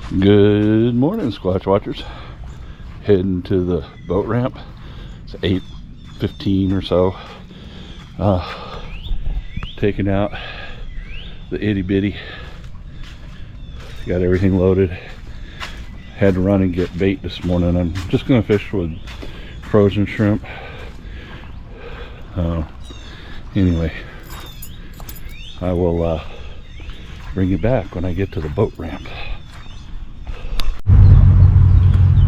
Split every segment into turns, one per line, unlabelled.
Good morning, Squatch Watchers. Heading to the boat ramp. It's 8:15 or so. Taking out the Itty Bitty. Got everything loaded. Had to run and get bait this morning. I'm just going to fish with frozen shrimp. Anyway, I will bring you back when I get to the boat ramp.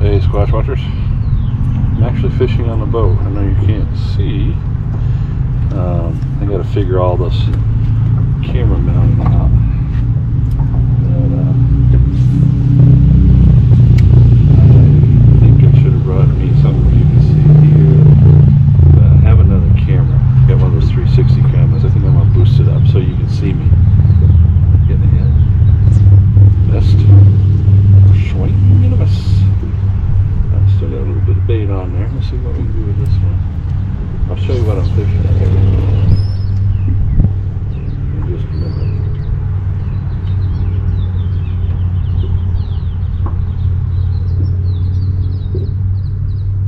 Hey, Squatch Watchers. I'm actually fishing on the boat. I know you can't see. I got to figure all this camera mounting out. I think I should have brought me something you can see here. I have another camera. Got one of those 360 cameras. I think I'm gonna boost it up so you can see me. Getting it. Best swing in a miss. I've still got a little bit of bait on there. Let's see what we can do with this one. I'll show you what I'm fishing here in just a minute.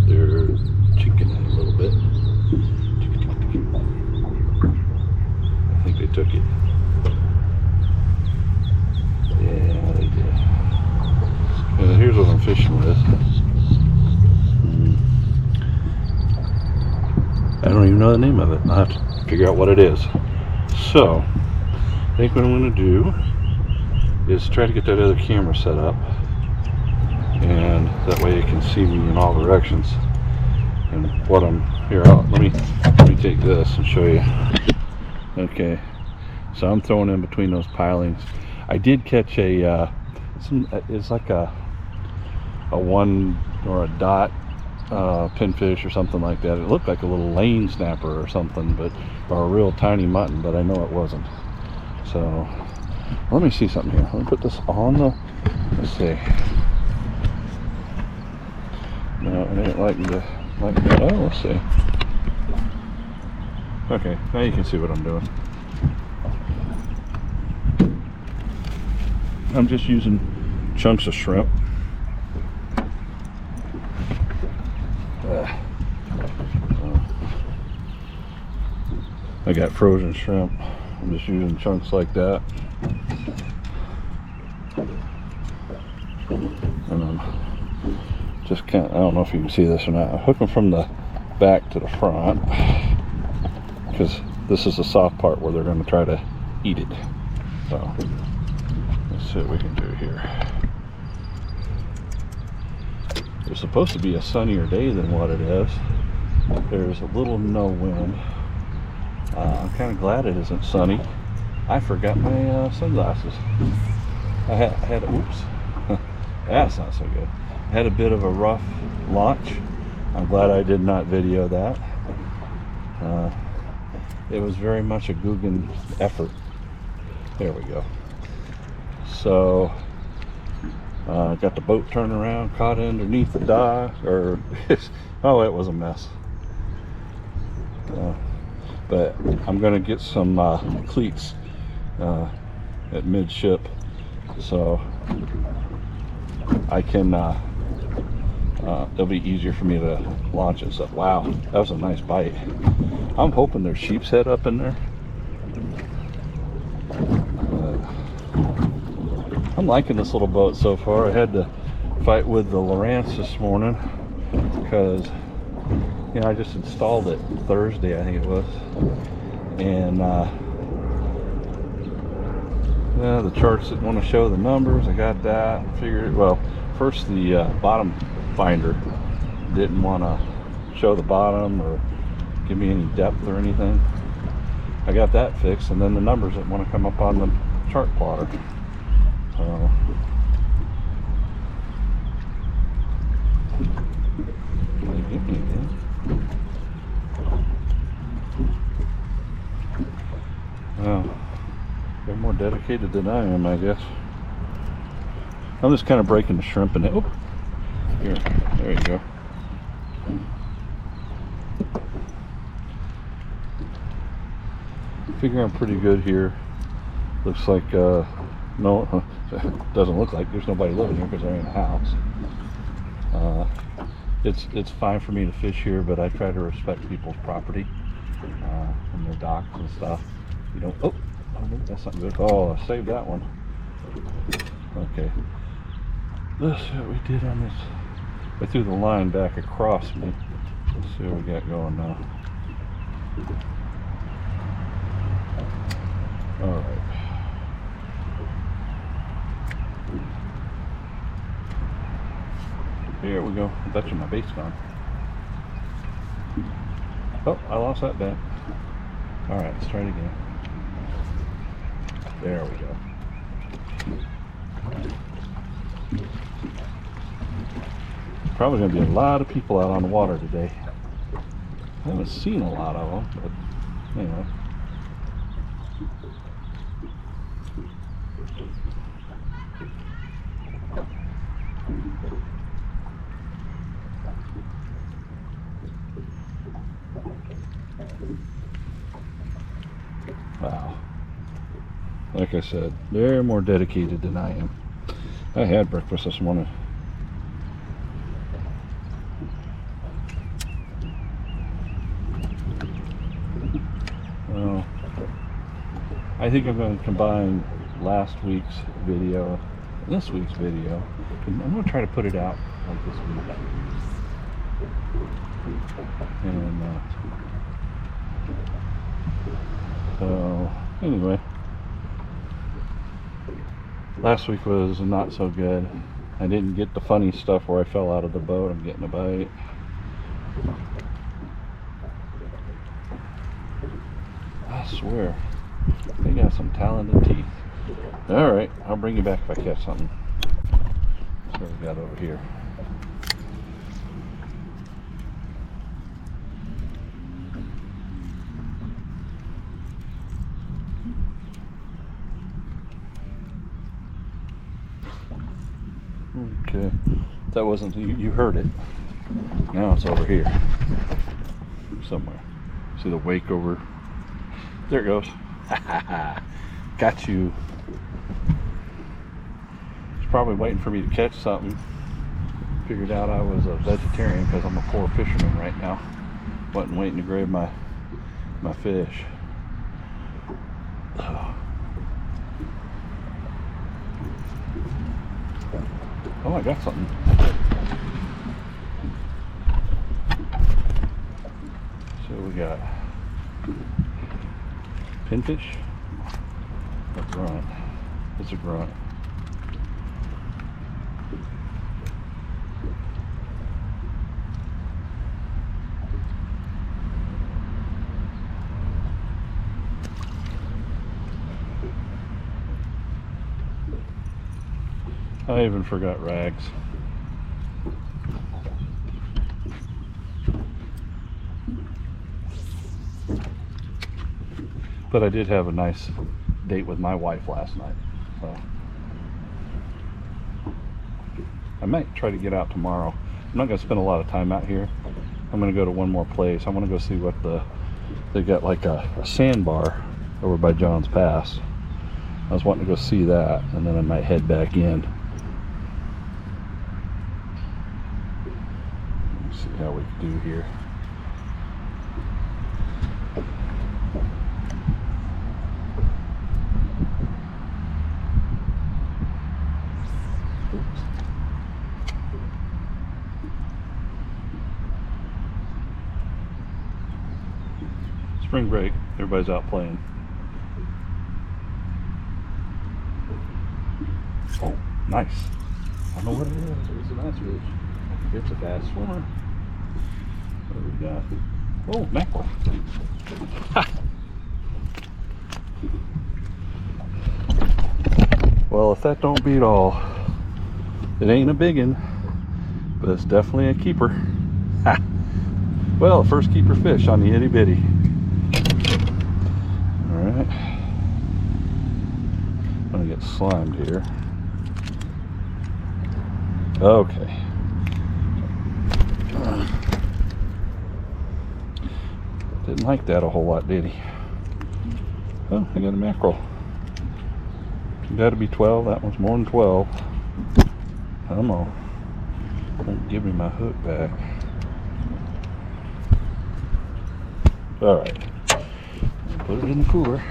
They're chickening a little bit. I think they took it. Yeah, they did. And here's what I'm fishing with. I don't even know the name of it. I'll have to figure out what it is. So, I think what I'm going to do is try to get that other camera set up, and that way you can see me in all directions. And what I'm here, let me take this and show you. Okay, so I'm throwing in between those pilings. I did catch it's like a one or a dot pinfish or something like that. It looked like a little lane snapper or something, or a real tiny mutton, but I know it wasn't. So let me see something here. Let me put this on the, let's see. No, it ain't like that. Oh, let's see. Okay, now you can see what I'm doing. I'm just using chunks of shrimp. I got frozen shrimp. I'm just using chunks like that. And I'm just kind of, I don't know if you can see this or not. I hook them from the back to the front because this is the soft part where they're going to try to eat it. So let's see what we can do here. It's supposed to be a sunnier day than what it is. There's a little no wind. I'm kind of glad it isn't sunny. I forgot my sunglasses. I had oops. That's not so good. I had a bit of a rough launch. I'm glad I did not video that. It was very much a Guggen effort. There we go. So got the boat turned around, caught underneath the dock, oh, it was a mess. But I'm gonna get some cleats at midship, so I can it'll be easier for me to launch it. So wow, that was a nice bite. I'm hoping there's sheep's head up in there. I'm liking this little boat so far. I had to fight with the Lowrance this morning because I just installed it Thursday, I think it was, and the charts didn't want to show the numbers. I got that figured. Well, first the bottom finder didn't want to show the bottom or give me any depth or anything. I got that fixed, and then the numbers didn't want to come up on the chart plotter. Well, they're more dedicated than I am, I guess. I'm just kind of breaking the shrimp in it. Oh, here, there you go. Figure I'm pretty good here. Looks like no, Doesn't look like there's nobody living here because there ain't a house. It's fine for me to fish here, but I try to respect people's property and their docks and stuff. You don't. Oh, that's not good. Oh, I saved that one. Okay. Let's see what we did on this. I threw the line back across me. Let's see what we got going now. All right. Here we go. I bet you my bait's gone. Oh, I lost that bait. All right, let's try it again. There we go. Probably going to be a lot of people out on the water today. I haven't seen a lot of them, but anyway. Wow. Like I said, they're more dedicated than I am. I had breakfast this morning. Well, I think I'm going to combine last week's video and this week's video. And I'm going to try to put it out like this week. And so anyway, last week was not so good. I didn't get the funny stuff where I fell out of the boat. I'm getting a bite. I swear, they got some talented teeth. All right, I'll bring you back if I catch something. That's what we got over here. Okay, that wasn't, you heard it. Now it's over here somewhere. See the wake over? There it goes. Got you. It's probably waiting for me to catch something. Figured out I was a vegetarian because I'm a poor fisherman right now. Wasn't waiting to grab my fish. Oh, I got something. So we got pinfish, a grunt. It's a grunt. I even forgot rags. But I did have a nice date with my wife last night, so I might try to get out tomorrow. I'm not going to spend a lot of time out here. I'm going to go to one more place. I want to go see what they got, like a sandbar over by John's Pass. I was wanting to go see that, and then I might head back in. Let's see how we do here. Spring break, everybody's out playing. Oh, nice. I don't know what it is. It's a nice fish. It's a fast swimmer. What do we got? Oh, mackerel. Ha! Well, if that don't beat all, it ain't a biggin, but it's definitely a keeper. Ha! Well, first keeper fish on the Itty Bitty. Alright. I'm gonna get slimed here. Okay. Didn't like that a whole lot, did he? Oh, I got a mackerel. Gotta be 12. That one's more than 12. Come on. Won't give me my hook back. Alright. Put it in the cooler.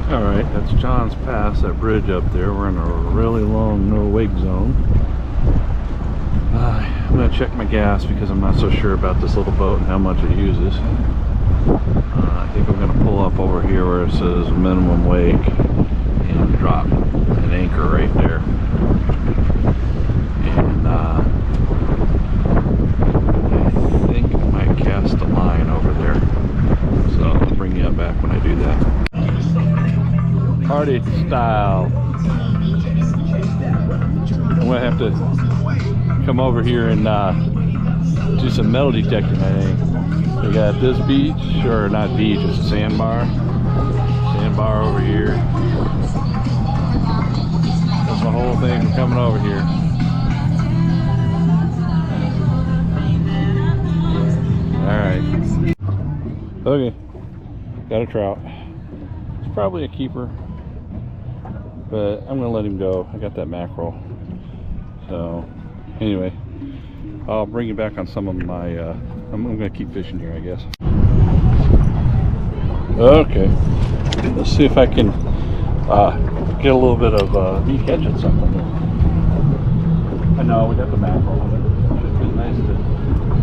Alright, that's John's Pass, that bridge up there. We're in a really long no-wake zone. I'm going to check my gas because I'm not so sure about this little boat and how much it uses. I think I'm going to pull up over here where it says minimum wake and drop an anchor right there. And I think I might cast a line over there. So I'll bring you up back when I do that. Party style. I'm going to have to come over here and do some metal detecting, I think. We got this beach, or not beach, it's a sandbar. Sandbar over here. That's my whole thing for coming over here. Alright. Okay. Got a trout. It's probably a keeper, but I'm gonna let him go. I got that mackerel. So anyway, I'll bring you back on some of my I'm gonna keep fishing here, I guess. Okay, let's see if I can get a little bit of me catching something here. I know we got the mackerel, but it should be nice to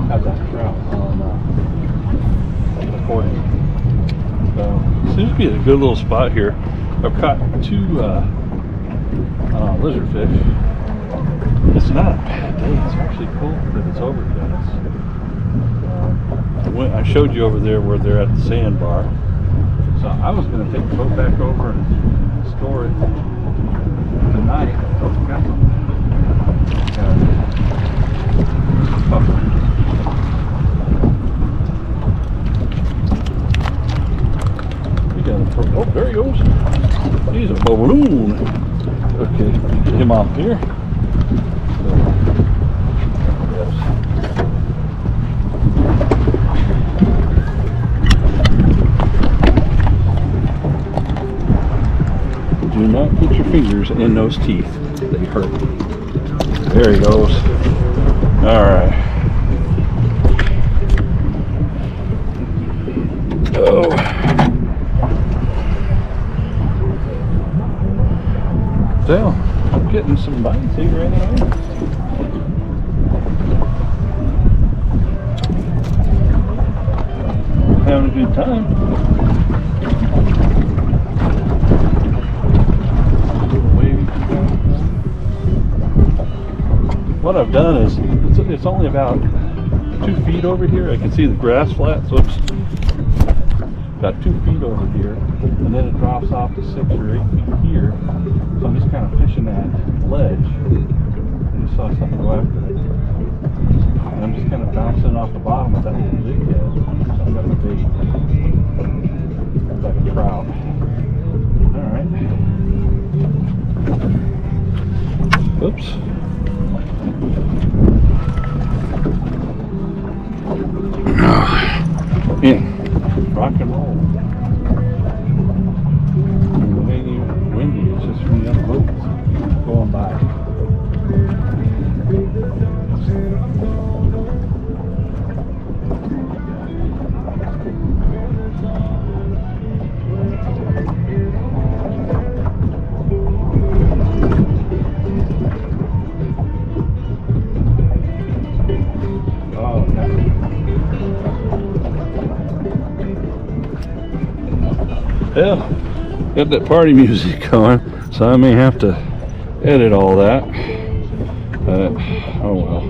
have that trout on recording. So seems to be a good little spot here. I've caught 2 lizard fish. It's not a bad day. It's actually cold that it's overcast. I showed you over there where they're at the sandbar. So I was going to take the boat back over and store it tonight. So we got some oh, there he goes. He's a balloon. Okay, get him off here. Do not put your fingers in those teeth. They hurt. There he goes. Alright. Oh. So, I'm getting some bites here anyway. Having a good time. What I've done is, it's only about 2 feet over here. I can see the grass flat, so it's about 2 feet over here, and then it drops off to 6 or 8 feet here. So I'm just kind of fishing that ledge. I just saw something go after it. And I'm just kind of bouncing off the bottom of that little jig head. So I've got the bait. Like a trout. Alright. Oops. Yeah, rock and roll. It ain't even windy, it's just from the other boats going by. Well, got that party music going, so I may have to edit all that. Oh well.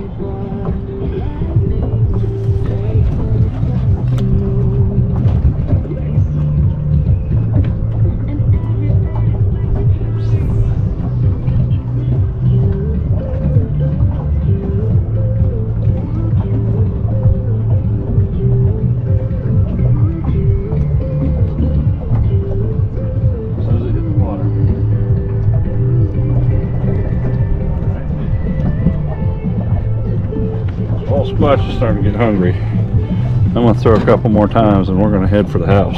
As soon as it hit the water. squash is starting to get hungry. I'm going to throw a couple more times and we're going to head for the house.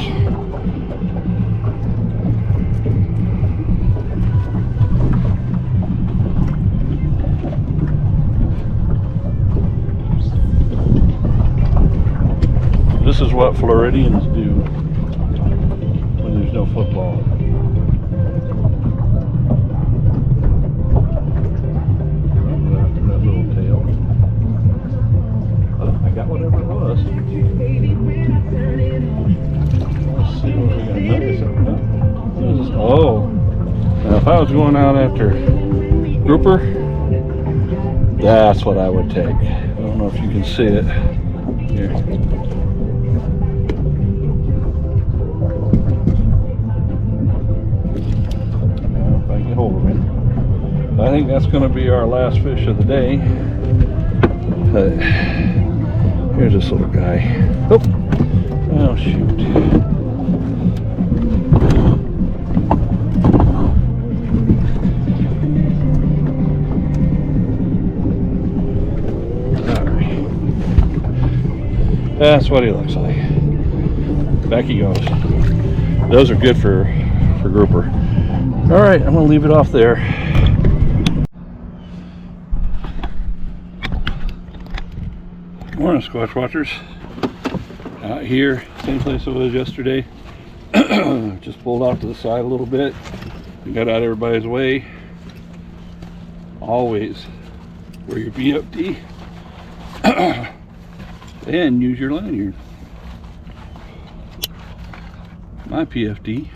This is what Floridians do when there's no football. That little tail. Oh, I got whatever it was. Let's see what we got. Nuggets over there. Oh, now if I was going out after grouper, that's what I would take. I don't know if you can see it. Here. Hold of it. I think that's going to be our last fish of the day. But here's this little guy. Oh shoot. Alright. That's what he looks like. Back he goes. Those are good for grouper. All right, I'm gonna leave it off there. Morning, squash watchers. Out here, same place I was yesterday. Just pulled off to the side a little bit. Got out everybody's way. Always wear your BFD and use your lanyard. My PFD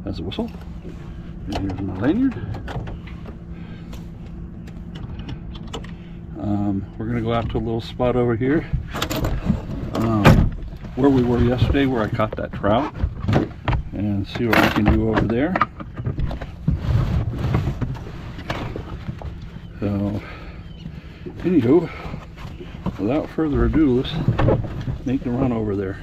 has a whistle. And here's my lanyard. We're going to go out to a little spot over here where we were yesterday, where I caught that trout, and see what we can do over there. So, anywho, without further ado, let's make the run over there.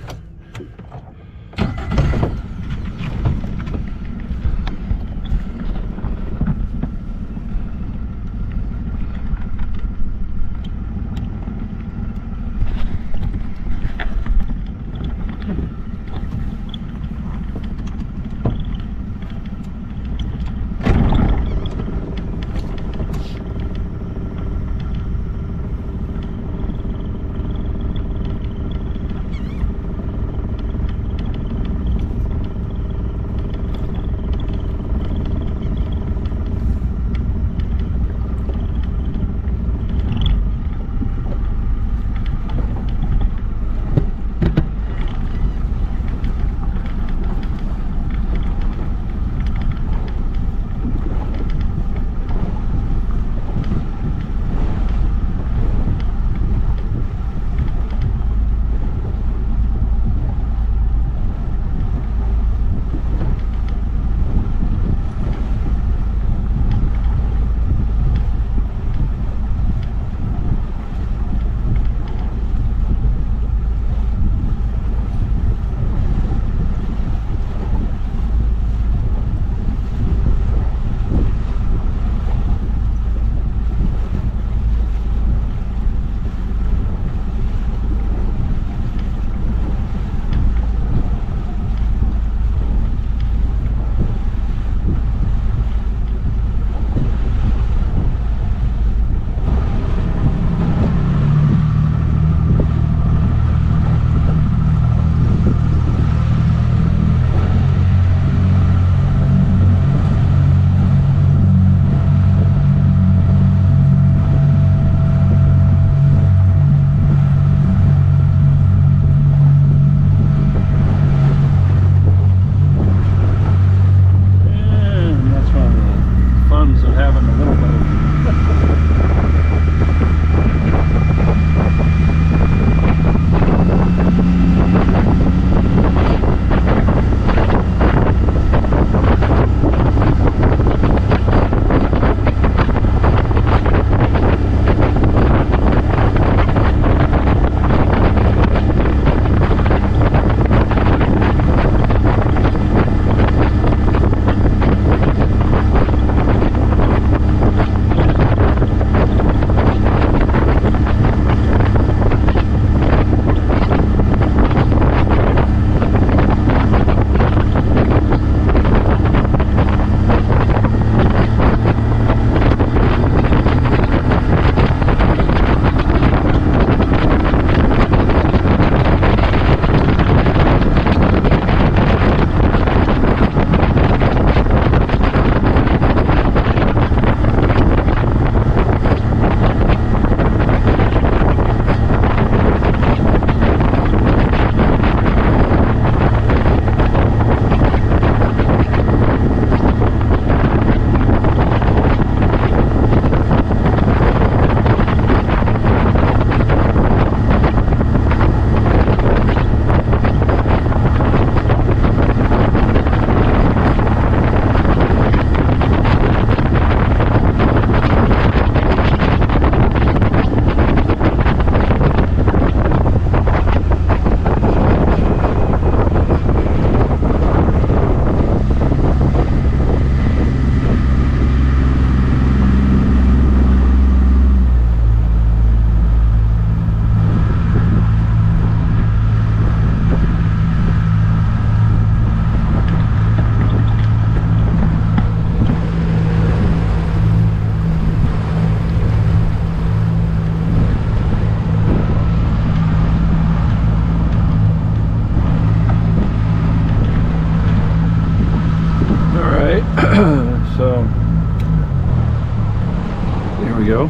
we go.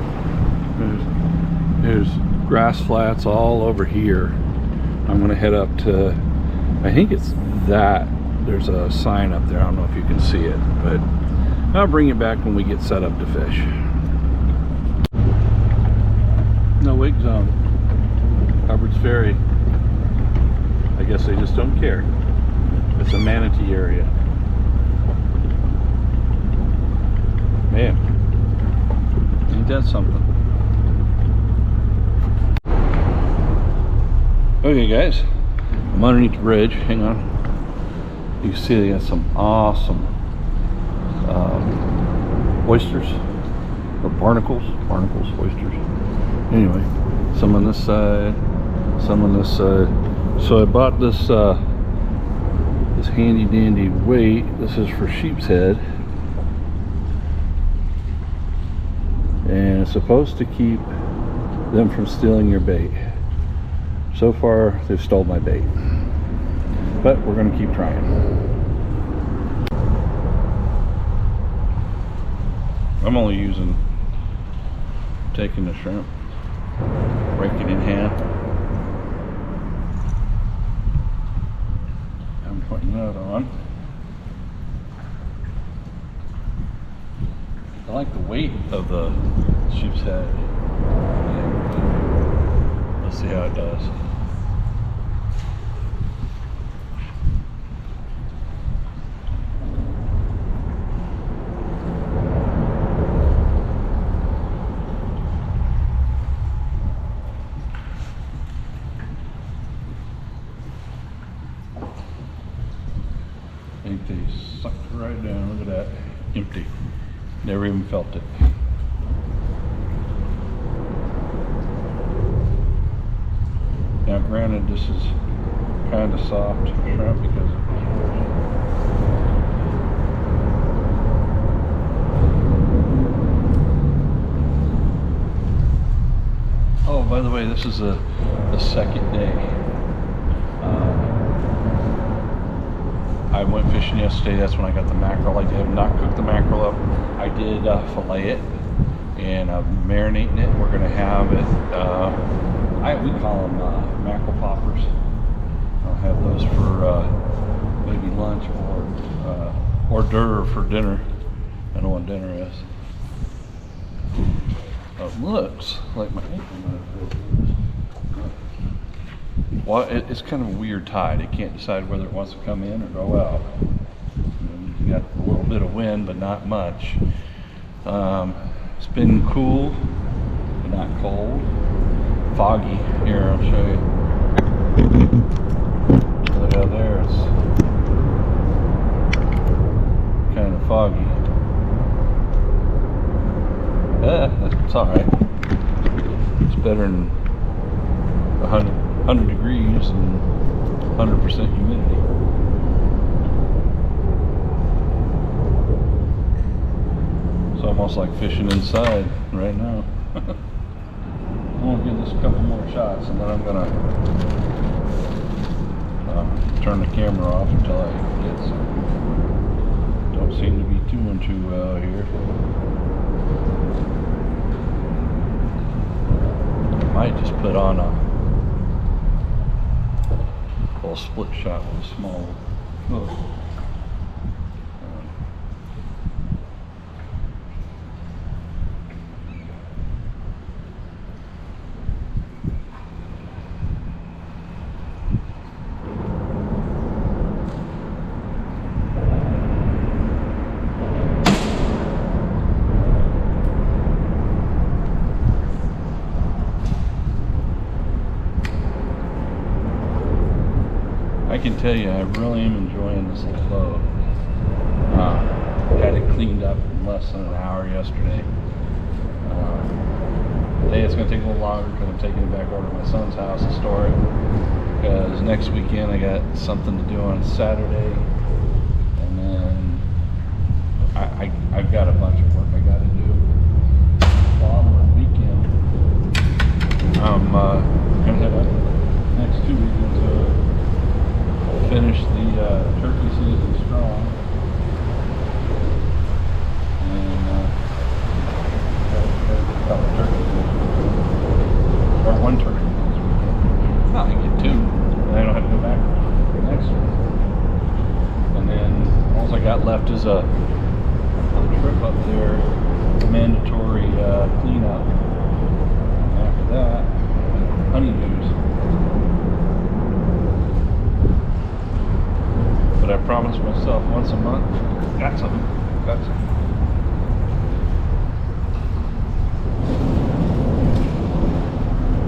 There's grass flats all over here. I'm gonna head up to, I think it's that, there's a sign up there, I don't know if you can see it, but I'll bring you back when we get set up to fish. No wake zone. Hubbard's Ferry. I guess they just don't care. It's a manatee area. Man, ain't that something? Okay guys, I'm underneath the bridge, hang on. You can see they got some awesome oysters, or barnacles, oysters. Anyway, some on this side, some on this side. So I bought this this handy dandy weight. This is for sheep's head. And it's supposed to keep them from stealing your bait. So far, they've stole my bait. But we're gonna keep trying. I'm only taking the shrimp, break it in half. I'm putting that on. I like the weight of the sheep's head. Let's see how it does. I think they sucked it right down. Look at that. Empty. Never even felt it. Now granted, this is kind of soft shrimp because oh, by the way, this is the second day. I went fishing yesterday. That's when I got the mackerel. I have not cooked the mackerel up. I did fillet it, and I'm marinating it. We're gonna have it. We call them mackerel poppers. I'll have those for maybe lunch or hors d'oeuvre for dinner. I don't know what dinner is. It looks like my ankle. Well, it's kind of a weird tide. It can't decide whether it wants to come in or go out. You got a little bit of wind, but not much. It's been cool, but not cold. Foggy. Here, I'll show you. Look out there. It's kind of foggy. It's all right. It's better than 100 degrees and 100% humidity. It's almost like fishing inside right now. I'm gonna give this a couple more shots and then I'm gonna turn the camera off until I get some. Don't seem to be doing too well here. I might just put on a little split shot with a small hook. I can tell you, I really am enjoying this little boat. Had it cleaned up in less than an hour yesterday. Today it's going to take a little longer because I'm taking it back over to my son's house to store it. Because next weekend I got something to do on Saturday, and then I've got a bunch of work I got to do. Following weekend, I'm going to head up next 2 weekends to finish the turkey season strong, and is a trip up there, a mandatory cleanup. After that, honeydews. But I promised myself once a month, got something.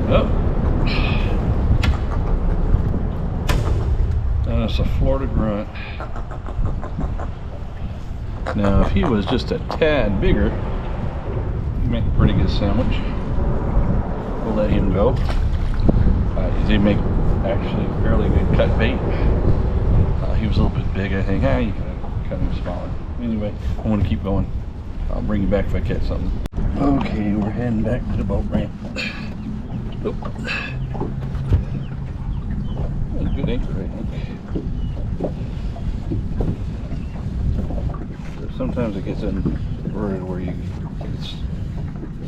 Oh, that's a Florida grunt. Now, if he was just a tad bigger, he'd make a pretty good sandwich. We'll let him go. He make actually fairly good cut bait. He was a little bit big, I think. You can cut him smaller. Anyway, I want to keep going. I'll bring you back if I catch something. Okay, we're heading back to the boat ramp. Oop. That's a good anchor, I think. Sometimes it gets inverted where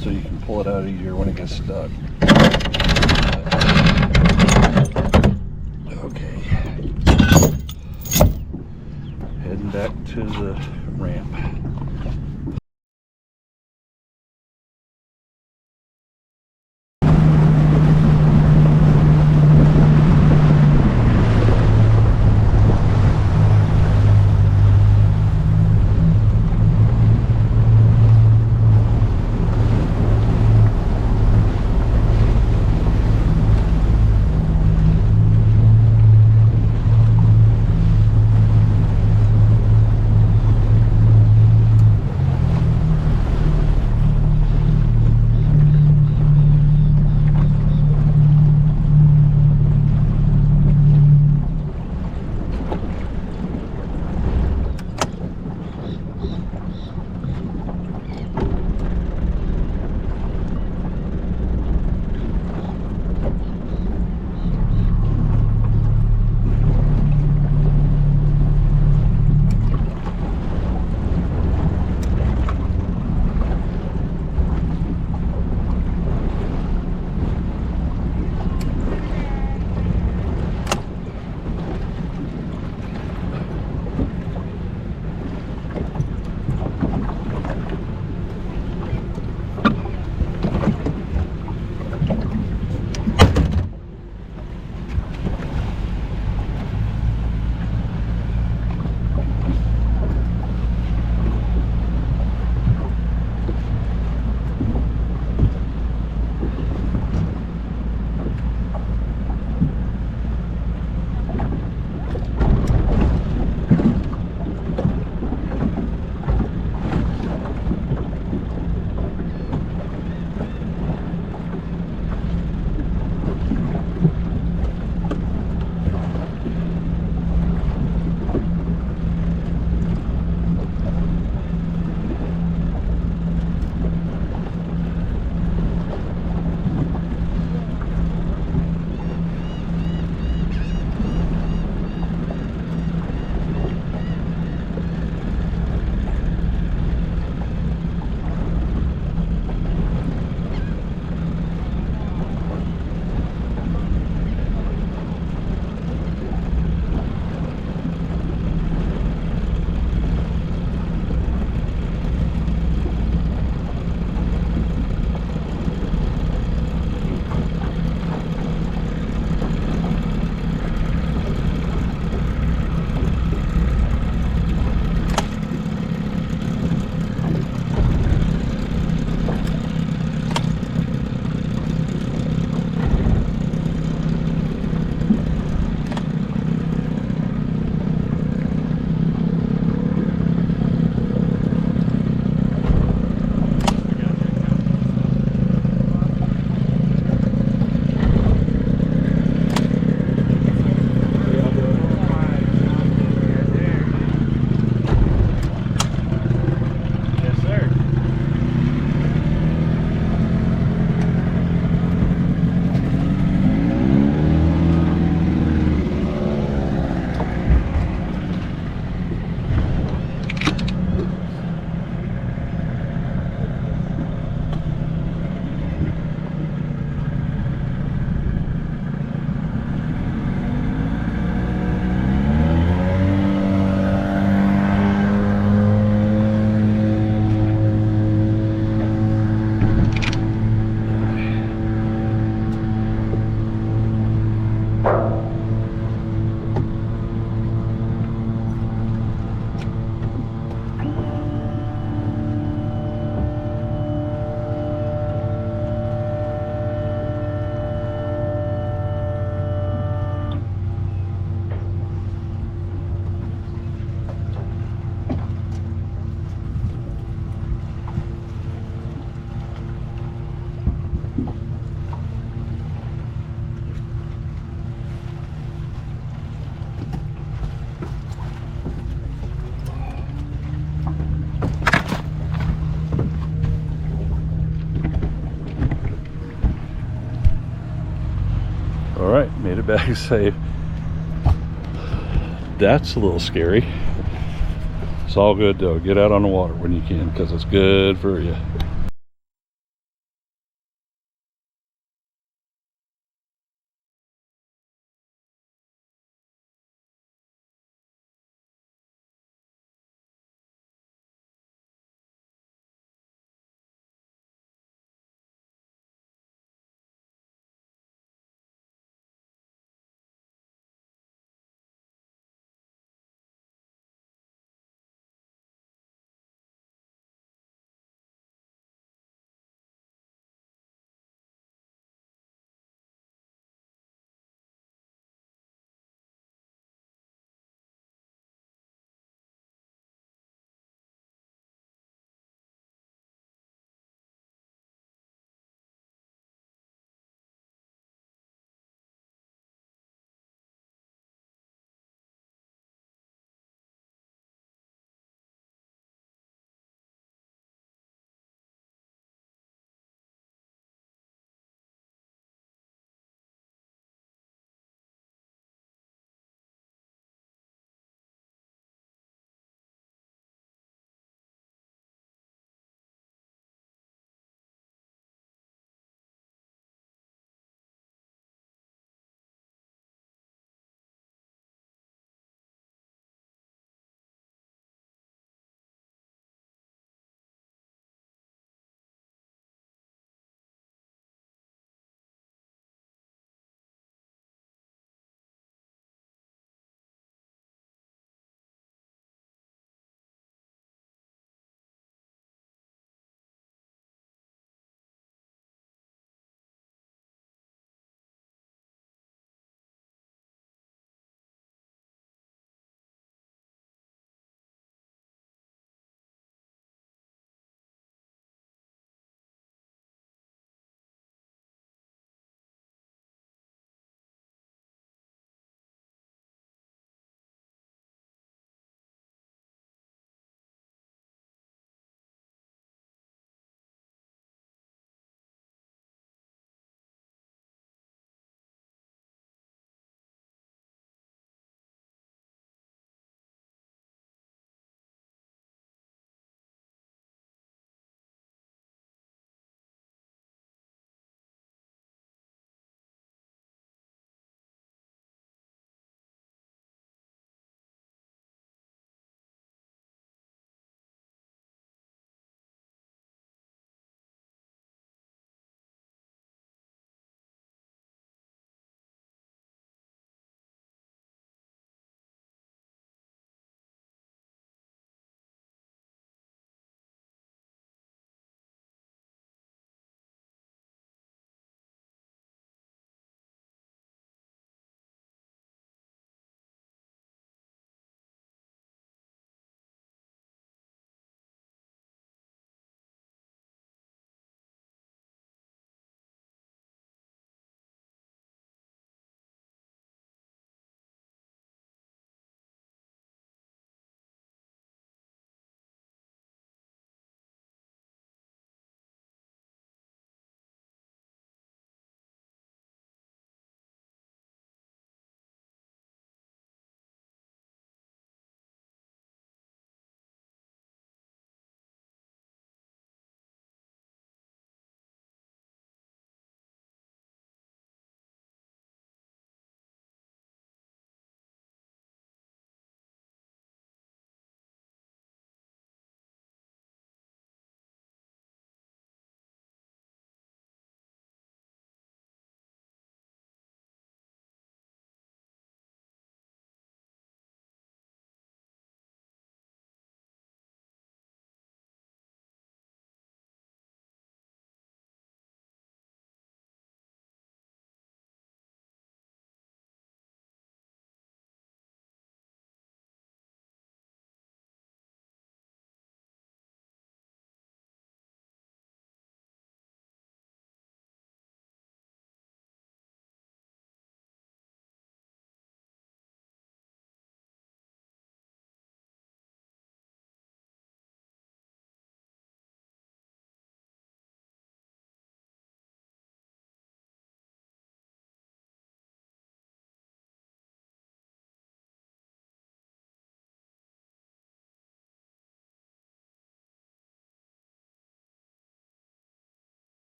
so you can pull it out easier when it gets stuck. Okay. Heading back to the ramp. All right, made it back safe. That's a little scary. It's all good though. Get out on the water when you can, because it's good for you.